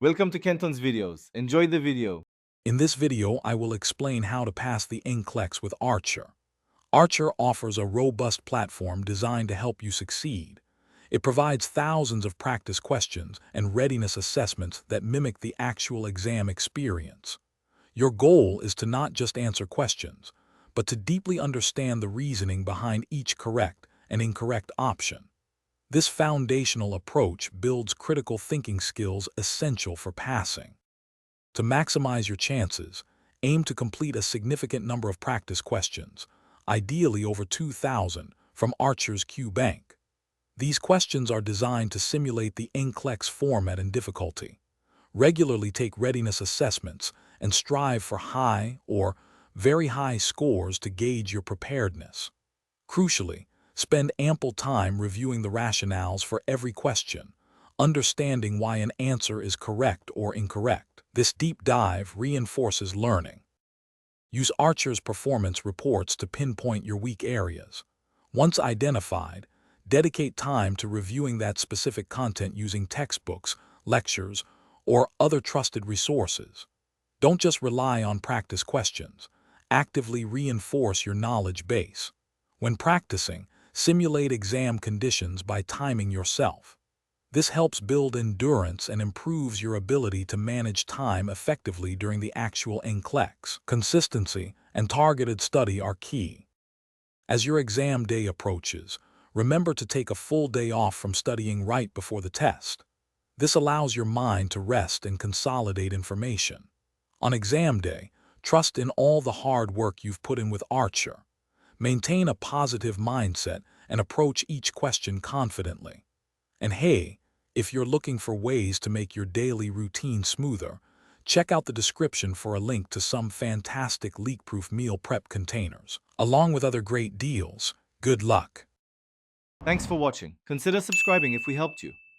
Welcome to Kenton's videos. Enjoy the video. In this video, I will explain how to pass the NCLEX with Archer. Archer offers a robust platform designed to help you succeed. It provides thousands of practice questions and readiness assessments that mimic the actual exam experience. Your goal is to not just answer questions, but to deeply understand the reasoning behind each correct and incorrect option. This foundational approach builds critical thinking skills essential for passing. To maximize your chances, aim to complete a significant number of practice questions, ideally over 2,000, from Archer's Q Bank. These questions are designed to simulate the NCLEX format and difficulty. Regularly take readiness assessments and strive for high or very high scores to gauge your preparedness. Crucially, spend ample time reviewing the rationales for every question, understanding why an answer is correct or incorrect. This deep dive reinforces learning. Use Archer's performance reports to pinpoint your weak areas. Once identified, dedicate time to reviewing that specific content using textbooks, lectures, or other trusted resources. Don't just rely on practice questions. Actively reinforce your knowledge base. When practicing, simulate exam conditions by timing yourself. This helps build endurance and improves your ability to manage time effectively during the actual NCLEX. Consistency and targeted study are key. As your exam day approaches, remember to take a full day off from studying right before the test. This allows your mind to rest and consolidate information. On exam day, trust in all the hard work you've put in with Archer. Maintain a positive mindset and approach each question confidently. And hey, if you're looking for ways to make your daily routine smoother, check out the description for a link to some fantastic leak-proof meal prep containers. Along with other great deals, good luck! Thanks for watching. Consider subscribing if we helped you.